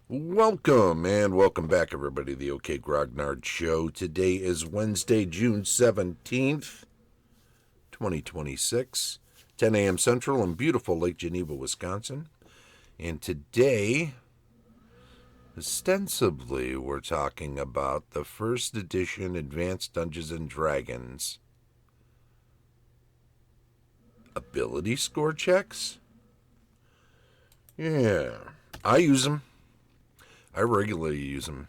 Welcome and welcome back, everybody, to the OK Grognard Show. Today is Wednesday, June 17th, 2026, 10 a.m. Central in beautiful Lake Geneva, Wisconsin. And today, ostensibly, we're talking about the first edition Advanced Dungeons & Dragons ability score checks. Yeah, I use them. I regularly use them.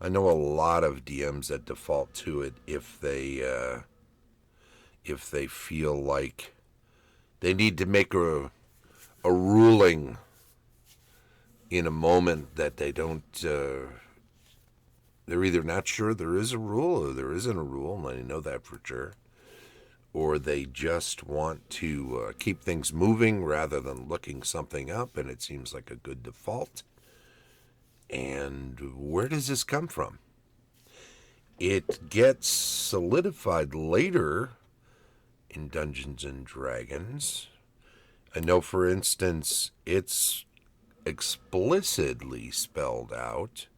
I know a lot of DMs that default to it if they feel like they need to make a ruling in a moment that they don't. They're either not sure there is a rule or there isn't a rule, and they know that for sure, or they just want to keep things moving rather than looking something up, and it seems like a good default. And where does this come from? It gets solidified later in Dungeons and Dragons. I know, for instance, it's explicitly spelled out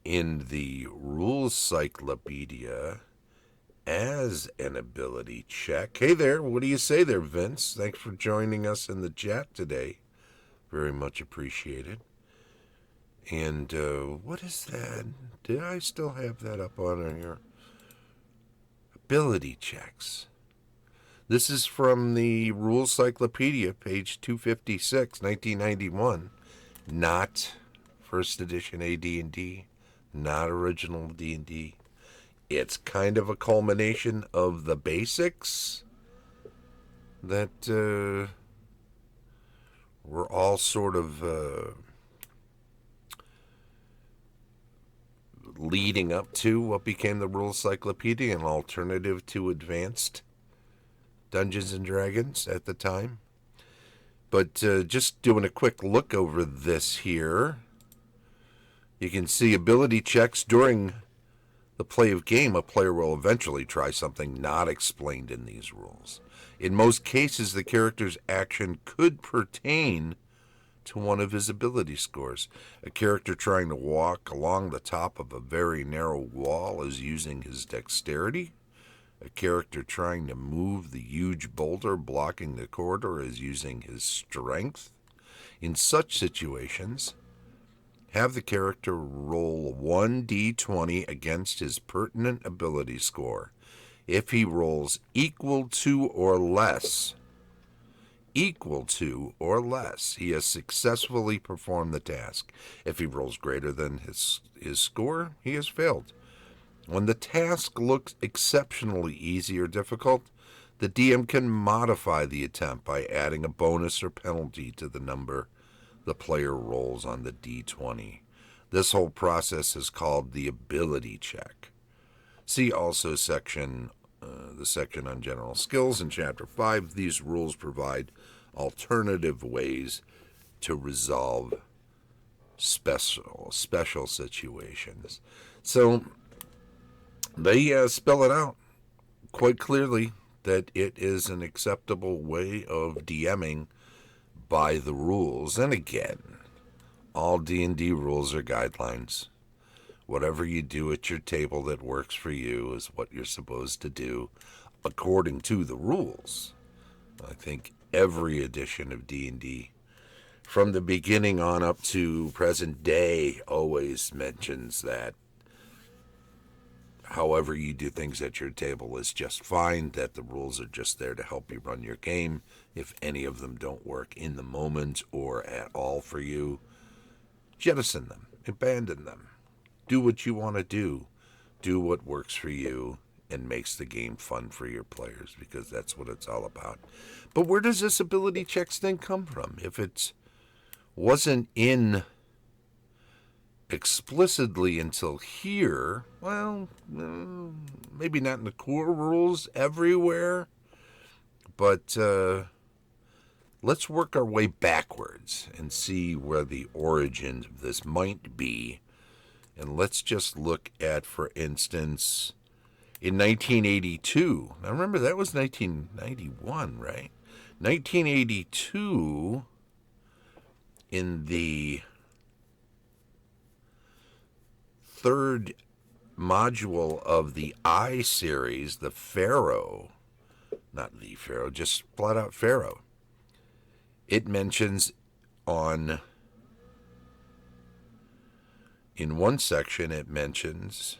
in the Rules Cyclopedia as an ability check. Hey there, what do you say there, Vince? Thanks for joining us in the chat today. Very much appreciated. And what is that? Did I still have that up on here? Ability checks. This is from the Rules Cyclopedia, page 256, 1991. Not first edition AD&D, not original D&D. It's kind of a culmination of the basics that we're all sort of leading up to what became the Rules Cyclopedia, an alternative to Advanced Dungeons and Dragons at the time. But just doing a quick look over this here, you can see ability checks during the play of game. A player will eventually try something not explained in these rules. In most cases, the character's action could pertain to one of his ability scores. A character trying to walk along the top of a very narrow wall is using his dexterity. A character trying to move the huge boulder blocking the corridor is using his strength. In such situations, have the character roll 1d20 against his pertinent ability score. If he rolls equal to or less, he has successfully performed the task. If he rolls greater than his score, he has failed. When the task looks exceptionally easy or difficult, the DM can modify the attempt by adding a bonus or penalty to the number the player rolls on the d20. This whole process is called the ability check. See also the section on general skills in Chapter 5. These rules provide alternative ways to resolve special situations. So they spell it out quite clearly that it is an acceptable way of DMing by the rules. And again, all D&D rules are guidelines. Whatever you do at your table that works for you is what you're supposed to do according to the rules. I think every edition of D&D, from the beginning on up to present day, always mentions that however you do things at your table is just fine, that the rules are just there to help you run your game. If any of them don't work in the moment or at all for you, jettison them, abandon them. Do what you want to do. Do what works for you and makes the game fun for your players, because that's what it's all about. But where does this ability checks thing come from? If it wasn't in explicitly until here, well, maybe not in the core rules everywhere, but let's work our way backwards and see where the origin of this might be. And let's just look at, for instance, in 1982. Now remember, that was 1991, right? 1982, in the third module of the I series, the Pharaoh, not the Pharaoh, just flat out Pharaoh. It mentions in one section, it mentions,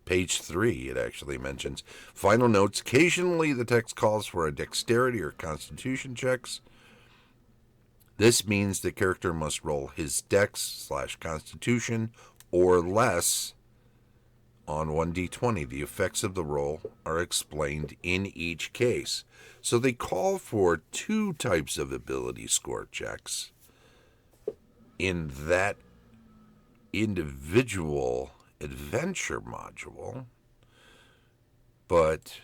page 3, it actually mentions, final notes, occasionally the text calls for a dexterity or constitution checks. This means the character must roll his dex/constitution or less on 1d20. The effects of the roll are explained in each case. So they call for 2 types of ability score checks in that individual adventure module, but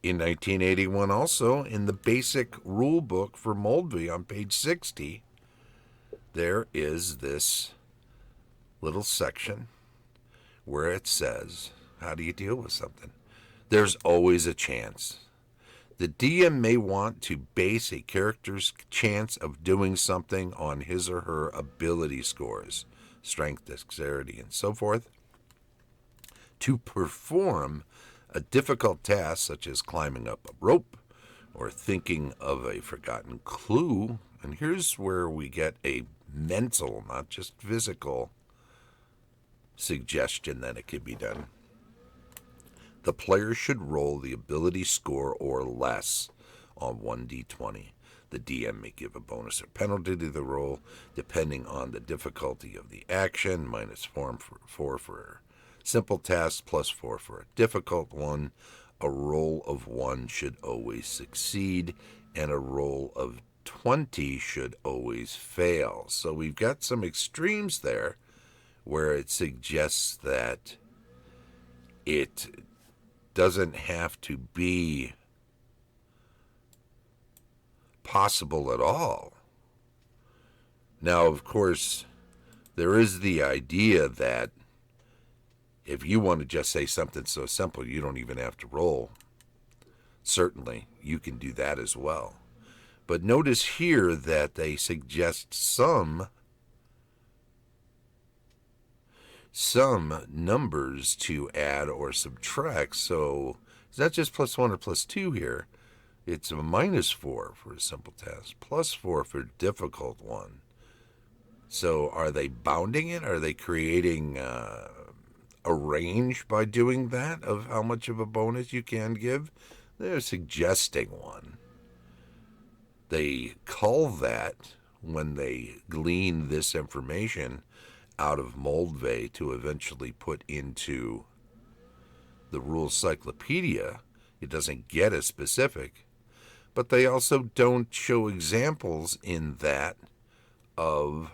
in 1981 also, in the basic rule book for Moldvay on page 60, there is this little section where it says, how do you deal with something? There's always a chance. The DM may want to base a character's chance of doing something on his or her ability scores, strength, dexterity, and so forth. To perform a difficult task, such as climbing up a rope or thinking of a forgotten clue, and here's where we get a mental, not just physical, suggestion that it can be done. The player should roll the ability score or less on 1d20. The DM may give a bonus or penalty to the roll, depending on the difficulty of the action, -4 for simple tasks, +4 for a difficult one. A roll of 1 should always succeed, and a roll of 20 should always fail. So we've got some extremes there where it suggests that it doesn't have to be possible at all. Now, of course, there is the idea that if you want to just say something so simple, you don't even have to roll. Certainly, you can do that as well. But notice here that they suggest some numbers to add or subtract. So it's not just +1 or +2 here. It's a -4 for a simple task, +4 for a difficult one. So are they bounding it? Are they creating a range by doing that of how much of a bonus you can give? They're suggesting one. They cull that when they glean this information out of Moldvay to eventually put into the rules cyclopedia. It doesn't get as specific, but they also don't show examples in that of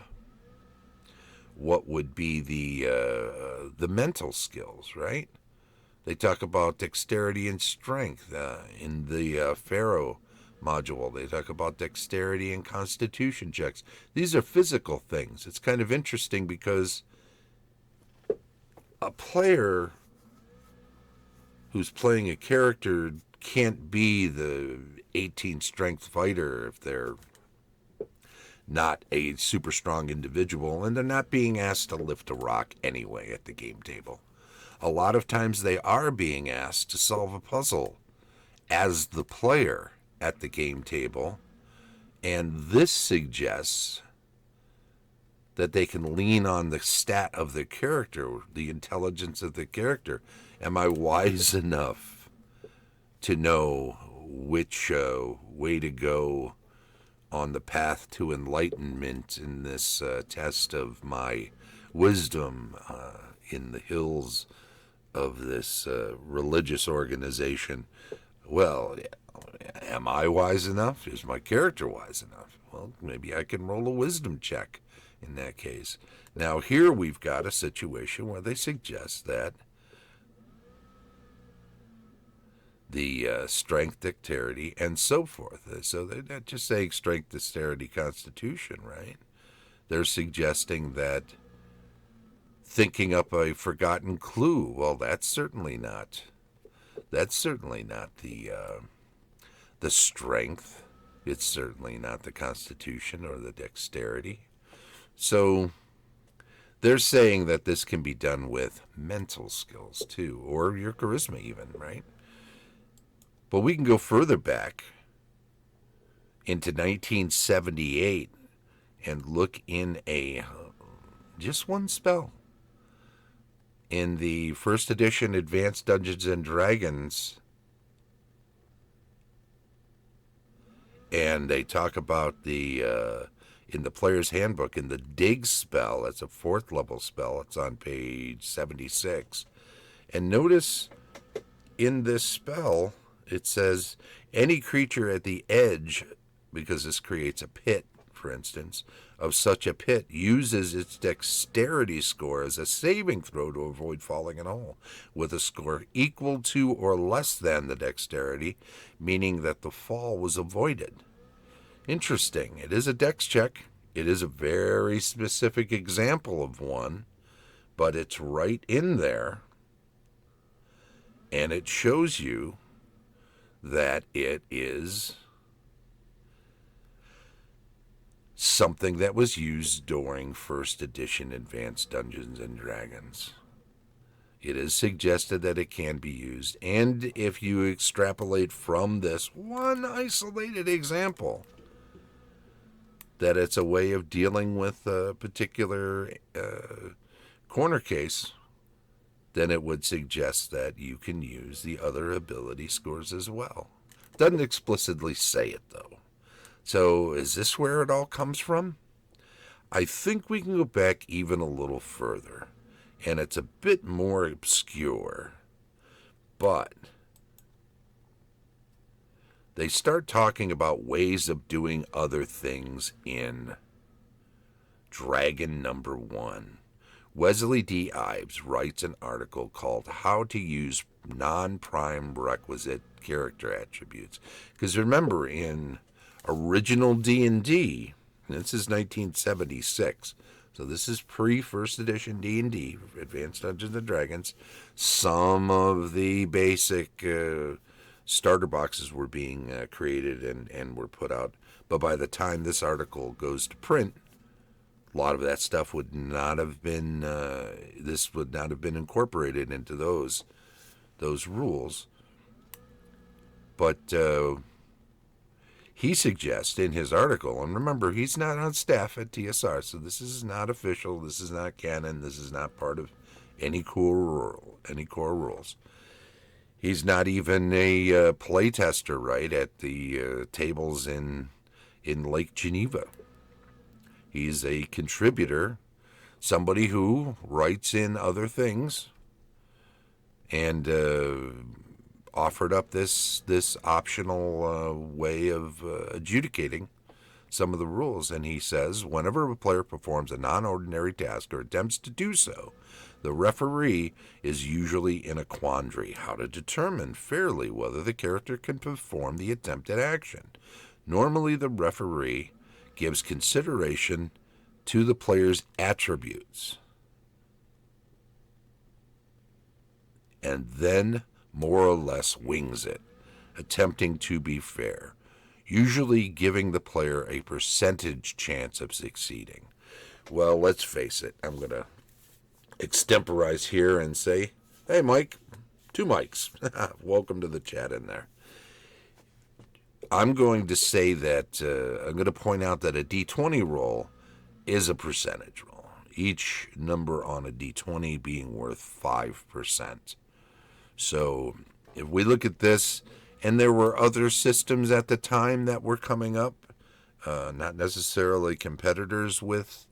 what would be the mental skills, right? They talk about dexterity and strength in the Pharaoh module. They talk about dexterity and constitution checks. These are physical things. It's kind of interesting because a player who's playing a character can't be the 18 strength fighter if they're not a super strong individual, and they're not being asked to lift a rock anyway at the game table. A lot of times they are being asked to solve a puzzle as the player at the game table, and this suggests that they can lean on the stat of the character, the intelligence of the character. Am I wise enough to know which way to go on the path to enlightenment in this test of my wisdom in the hills of this religious organization? Well, am I wise enough? Is my character wise enough? Well, maybe I can roll a wisdom check in that case. Now, here we've got a situation where they suggest that the strength, dexterity, and so forth. So they're not just saying strength, dexterity, constitution, right? They're suggesting that thinking up a forgotten clue, well, that's certainly not the strength. It's certainly not the constitution or the dexterity. So They're saying that this can be done with mental skills too, or your charisma even, right? But we can go further back into 1978 and look in just one spell. In the first edition Advanced Dungeons and Dragons, and they talk about in the player's handbook, in the dig spell, that's a 4th level spell. It's on page 76. And notice in this spell, it says any creature at the edge, because this creates a pit, for instance, of such a pit, uses its dexterity score as a saving throw to avoid falling in a hole, with a score equal to or less than the dexterity, meaning that the fall was avoided. Interesting. It is a dex check. It is a very specific example of one, but it's right in there, and it shows you that it is something that was used during first edition Advanced Dungeons and Dragons. It is suggested that it can be used, and if you extrapolate from this one isolated example, that it's a way of dealing with a particular corner case, then it would suggest that you can use the other ability scores as well. Doesn't explicitly say it, though. So is this where it all comes from? I think we can go back even a little further, and it's a bit more obscure, but they start talking about ways of doing other things in Dragon Number 1. Wesley D. Ives writes an article called How to Use Non-Prime Requisite Character Attributes. Because remember, in original D&D, and this is 1976, so this is pre-first edition D&D, Advanced Dungeons & Dragons, some of the basic starter boxes were being created and were put out. But by the time this article goes to print, a lot of that stuff would not have been, this would not have been incorporated into those rules. But he suggests in his article, and remember, he's not on staff at TSR, so this is not official, this is not canon, this is not part of any core rules. He's not even a playtester, right, at the tables in Lake Geneva. He's a contributor, somebody who writes in other things, and offered up this optional way of adjudicating some of the rules. And he says, whenever a player performs a non-ordinary task or attempts to do so, the referee is usually in a quandary how to determine fairly whether the character can perform the attempted action. Normally, the referee gives consideration to the player's attributes, and then more or less wings it, attempting to be fair, usually giving the player a percentage chance of succeeding. Well, let's face it, I'm going to extemporize here and say, hey, Mike, 2 mics. Welcome to the chat in there. I'm going to say that, I'm going to point out that a D20 roll is a percentage roll, each number on a D20 being worth 5%. So if we look at this, and there were other systems at the time that were coming up, not necessarily competitors with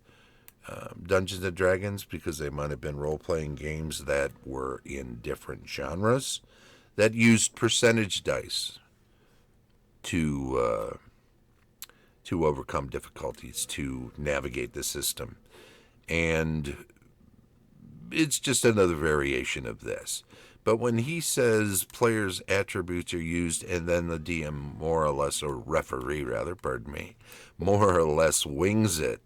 Dungeons & Dragons, because they might have been role-playing games that were in different genres, that used percentage dice to overcome difficulties, to navigate the system. And it's just another variation of this. But when he says players' attributes are used and then the DM more or less, or referee rather, more or less wings it,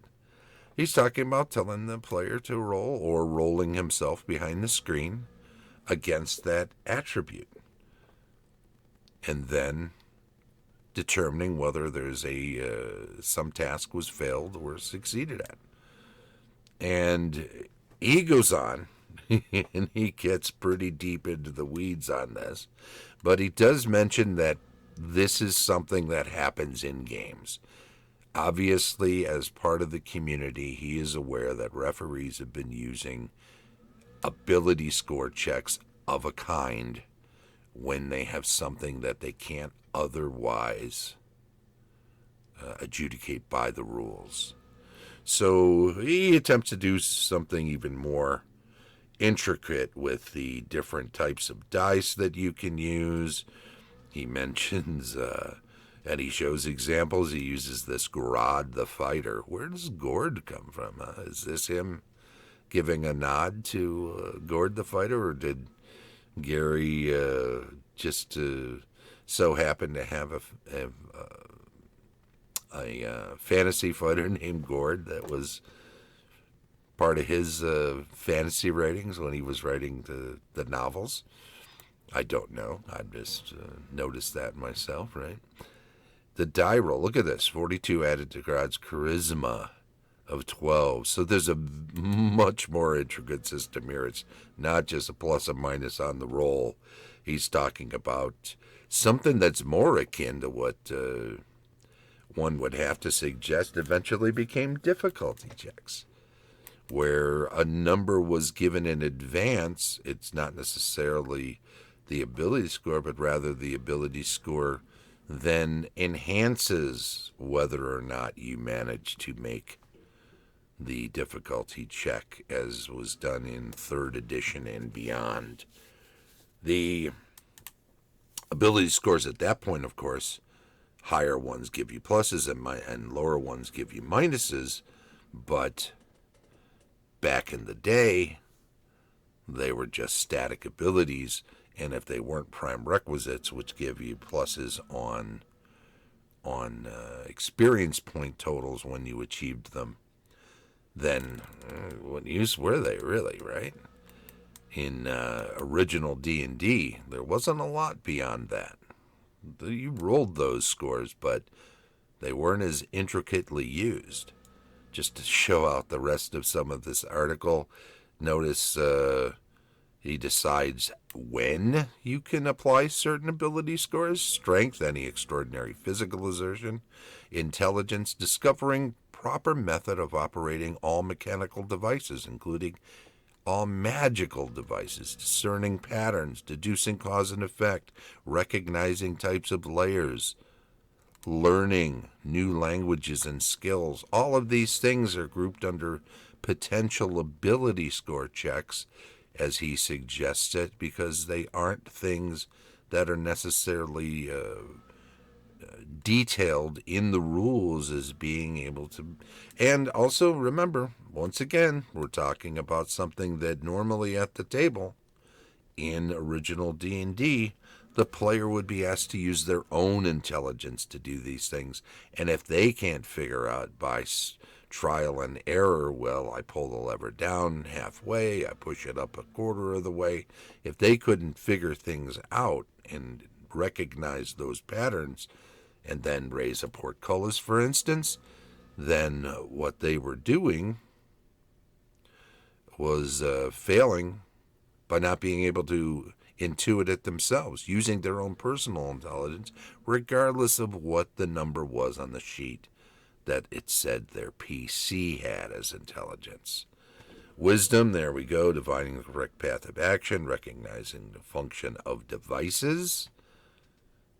he's talking about telling the player to roll or rolling himself behind the screen against that attribute. And then determining whether there's some task was failed or succeeded at. And he goes on, and he gets pretty deep into the weeds on this. But he does mention that this is something that happens in games. Obviously, as part of the community, he is aware that referees have been using ability score checks of a kind when they have something that they can't otherwise adjudicate by the rules. So he attempts to do something even more intricate with the different types of dice that you can use. He mentions, and he shows examples. He uses this Gorod the Fighter. Where does Gord come from? Is this him giving a nod to Gord the Fighter, or did Gary just so happen to have a fantasy fighter named Gord that was part of his fantasy writings when he was writing the novels? I don't know. I just noticed that myself, right? The die roll, look at this, 42 added to Grod's charisma of 12. So there's a much more intricate system here. It's not just a plus and minus on the roll. He's talking about something that's more akin to what one would have to suggest eventually became difficulty checks, where a number was given in advance. It's not necessarily the ability score, but rather the ability score then enhances whether or not you manage to make the difficulty check, as was done in 3rd edition and beyond. The ability scores at that point, of course, higher ones give you pluses and lower ones give you minuses, but back in the day, they were just static abilities, and if they weren't prime requisites, which give you pluses on experience point totals when you achieved them, then what use were they really, right? In original D&D, there wasn't a lot beyond that. You rolled those scores, but they weren't as intricately used. Just to show out the rest of some of this article, notice he decides when you can apply certain ability scores: strength, any extraordinary physical exertion; intelligence, discovering proper method of operating all mechanical devices, including all magical devices; discerning patterns, deducing cause and effect, recognizing types of layers; learning new languages and skills. All of these things are grouped under potential ability score checks, as he suggests it, because they aren't things that are necessarily detailed in the rules as being able to. And also remember, once again, we're talking about something that normally at the table in original D&D, the player would be asked to use their own intelligence to do these things. And if they can't figure out by trial and error, well, I pull the lever down halfway, I push it up a quarter of the way. If they couldn't figure things out and recognize those patterns and then raise a portcullis, for instance, then what they were doing was failing by not being able to intuit it themselves, using their own personal intelligence, regardless of what the number was on the sheet that it said their PC had as intelligence. Wisdom, there we go, divining the correct path of action, recognizing the function of devices.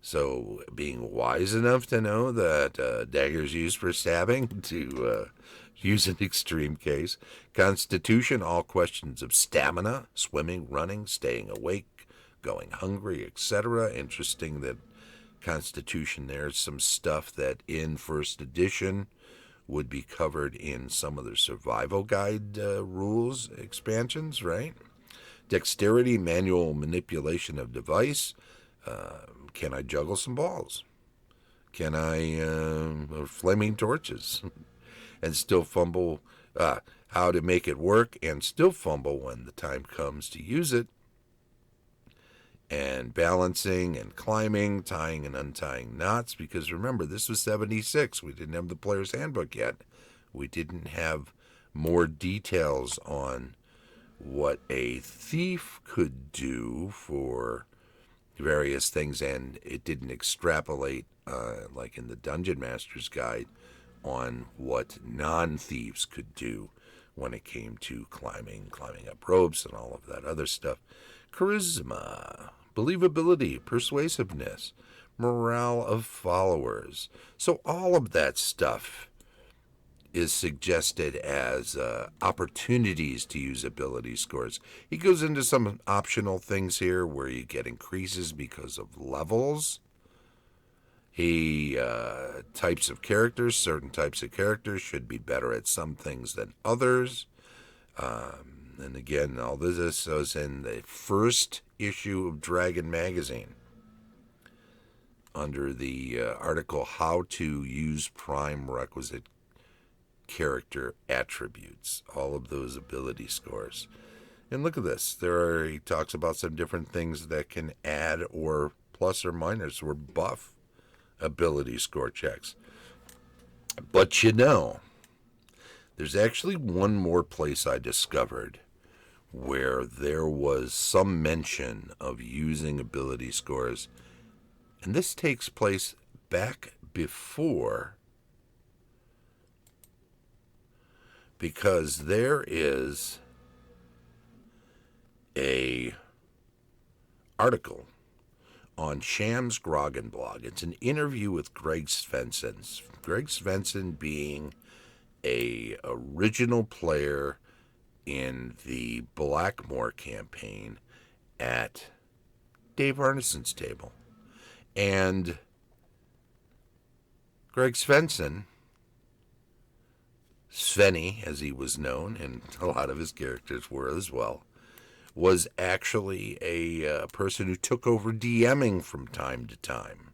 So being wise enough to know that daggers used for stabbing to use an extreme case. Constitution, all questions of stamina, swimming, running, staying awake, going hungry, etc. Interesting that Constitution, there's some stuff that in 1st edition would be covered in some of the survival guide rules expansions, right? Dexterity, manual manipulation of device. Can I juggle some balls? Can I flaming torches and still fumble? How to make it work and still fumble when the time comes to use it. And balancing and climbing, tying and untying knots, because remember, this was 76. We didn't have the player's handbook yet. We didn't have more details on what a thief could do for various things, and it didn't extrapolate, like in the Dungeon Master's Guide, on what non-thieves could do when it came to climbing up ropes and all of that other stuff. Charisma, believability, persuasiveness, morale of followers. So all of that stuff is suggested as opportunities to use ability scores. He goes into some optional things here where you get increases because of levels. He types of characters, certain types of characters should be better at some things than others. And again, all this was in the first issue of Dragon Magazine under the article How to Use Prime Requisite Character Attributes, all of those ability scores. And look at this. He talks about some different things that can add or plus or minus or buff ability score checks. But there's actually one more place I discovered where there was some mention of using ability scores, and this takes place back before, because there is a article on Sham's Grogan blog. It's an interview with Greg Svensson. Greg Svensson being a original player in the Blackmore campaign at Dave Arneson's table. And Greg Svensson, Svenny as he was known, and a lot of his characters were as well, was actually a person who took over DMing from time to time.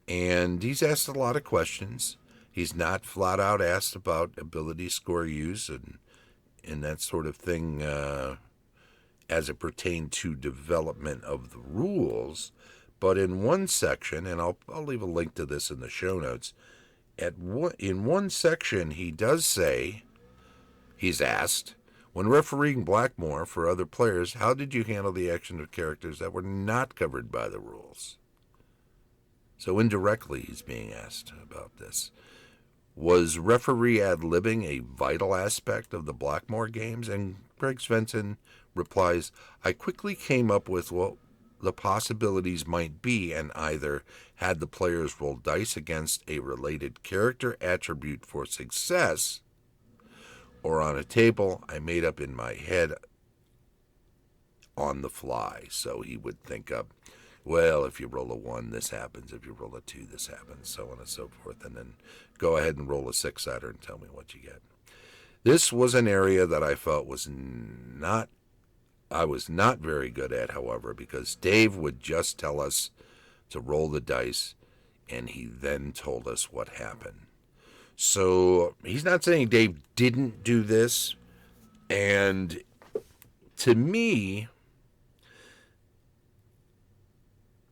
And he's asked a lot of questions. He's not flat out asked about ability score use and that sort of thing as it pertained to development of the rules. But in one section, and I'll leave a link to this in the show notes, in one section he does say, he's asked, when refereeing Blackmore for other players, how did you handle the action of characters that were not covered by the rules? So indirectly he's being asked about this. Was referee ad-libbing a vital aspect of the Blackmore games? And Greg Svensson replies, I quickly came up with what the possibilities might be and either had the players roll dice against a related character attribute for success, or on a table I made up in my head on the fly. So he would think up, well, if you roll a 1, this happens. If you roll a 2, this happens, so on and so forth. And then go ahead and roll a 6-sider and tell me what you get. This was an area that I felt I was not very good at, however, because Dave would just tell us to roll the dice, and he then told us what happened. So he's not saying Dave didn't do this, and to me,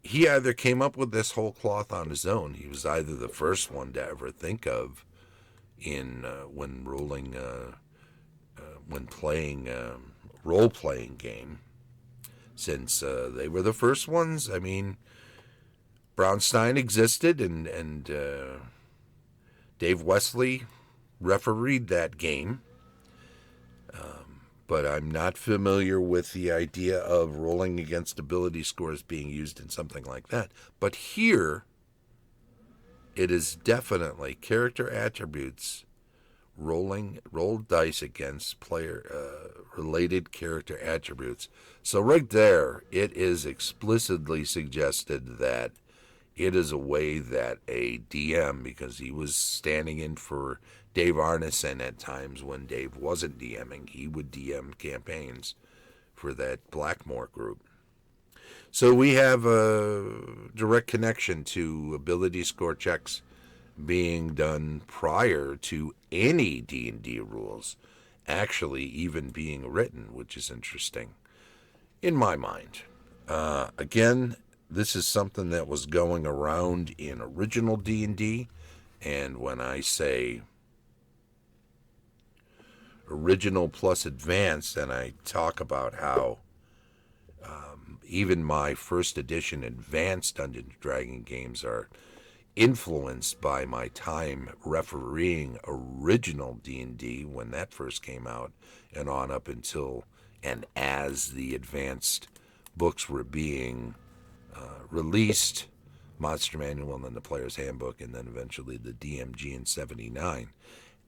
he either came up with this whole cloth on his own. He was either the first one to ever think of when playing a role-playing game, since they were the first ones. I mean, Brownstein existed, and Dave Wesley refereed that game. But I'm not familiar with the idea of rolling against ability scores being used in something like that. But here, it is definitely character attributes, roll dice against player-related character attributes. So right there, it is explicitly suggested that it is a way that a DM, because he was standing in for Dave Arneson at times when Dave wasn't DMing, he would DM campaigns for that Blackmore group. So we have a direct connection to ability score checks being done prior to any D&D rules actually even being written, which is interesting in my mind. Again, this is something that was going around in original D&D, and when I say original plus advanced, and I talk about how even my first edition advanced Dungeons & Dragons games are influenced by my time refereeing original D&D when that first came out, and on up until and as the advanced books were being released, Monster Manual and then the Player's Handbook and then eventually the DMG in 79.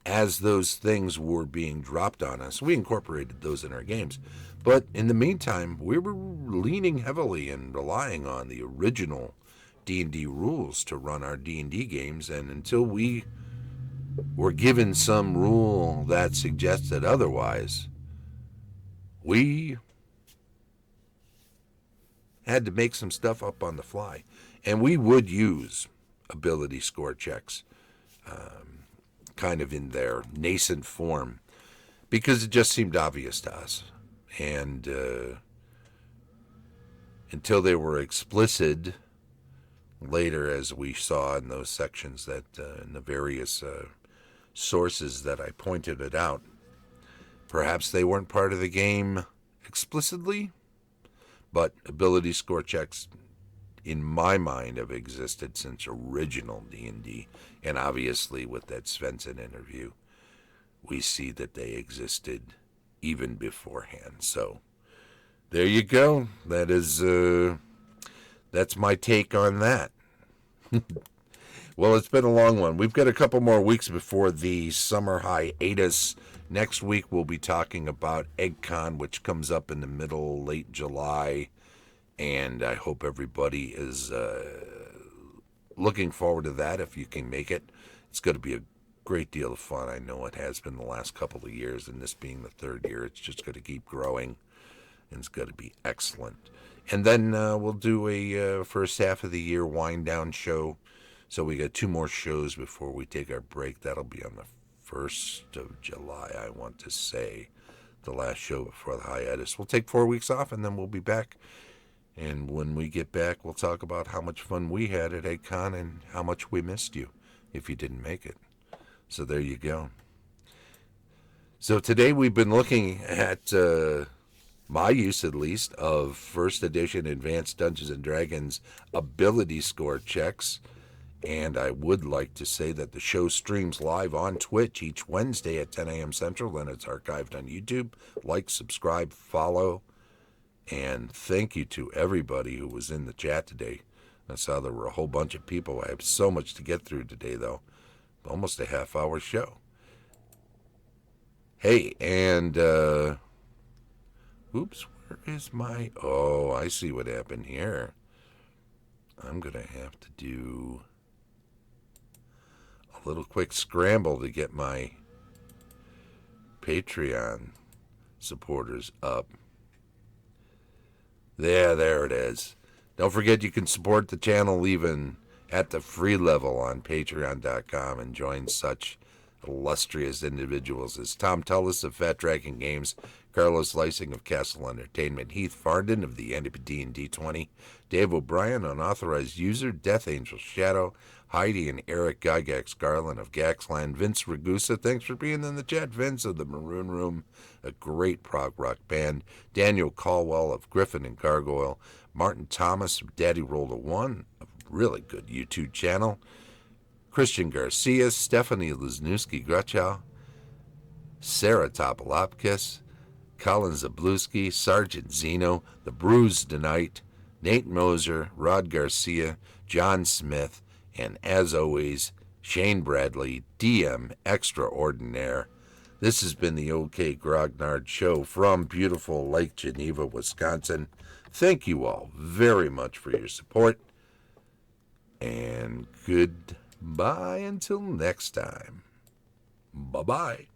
As those things were being dropped on us, we incorporated those in our games. But in the meantime, we were leaning heavily and relying on the original D&D rules to run our D&D games, and until we were given some rule that suggested otherwise, we had to make some stuff up on the fly. And we would use ability score checks kind of in their nascent form because it just seemed obvious to us. And until they were explicit later, as we saw in those sections that in the various sources that I pointed it out, perhaps they weren't part of the game explicitly, but ability score checks in my mind have existed since original D&D, and obviously with that Svensson interview we see that they existed even beforehand. So there you go. That is that's my take on that. Well, it's been a long one. We've got a couple more weeks before the summer hiatus. Next week we'll be talking about EggCon, which comes up in the late July, and I hope everybody is looking forward to that if you can make it. It's going to be a great deal of fun. I know it has been the last couple of years, and this being the third year, it's just going to keep growing, and it's going to be excellent. And then we'll do a first half of the year wind-down show. So we got 2 more shows before we take our break. That'll be on the 1st of July, I want to say, the last show before the hiatus. We'll take 4 weeks off, and then we'll be back. And when we get back, we'll talk about how much fun we had at EggCon and how much we missed you if you didn't make it. So there you go. So today we've been looking at my use, at least, of first edition Advanced Dungeons & Dragons ability score checks. And I would like to say that the show streams live on Twitch each Wednesday at 10 a.m. Central, and it's archived on YouTube. Like, subscribe, follow, and thank you to everybody who was in the chat today. I saw there were a whole bunch of people. I have so much to get through today, though. Almost a half-hour show. Hey, and, oops, where is my... Oh, I see what happened here. I'm going to have to do a little quick scramble to get my Patreon supporters up. There it is. Don't forget you can support the channel even at the free level on patreon.com and join such illustrious individuals as Tom Tullis of Fat Dragon Games, Carlos Lysing of Castle Entertainment, Heath Farndon of the D&D 20, Dave O'Brien, unauthorized user, Dethangel Shadow, Heidi and Eric Gygax Garland of Gaxland, Vince Ragusa, thanks for being in the chat, Vince of the Maroon Room, a great prog rock band, Daniel Caldwell of Griffin and Gargoyle, Martin Thomas of Daddy Rolled a One, a really good YouTube channel, Christian Garcia, Stephanie Lesniewski-Gruchow, Cera Toppilopkus, Colin Szablewski, Sergeant Zeno, The Bruised Tonight, Nate Mosier, Rod Garcia, John Smith, and as always, Shane Bradley, DM Extraordinaire. This has been the OK Grognard Show from beautiful Lake Geneva, Wisconsin. Thank you all very much for your support, and goodbye until next time. Bye-bye.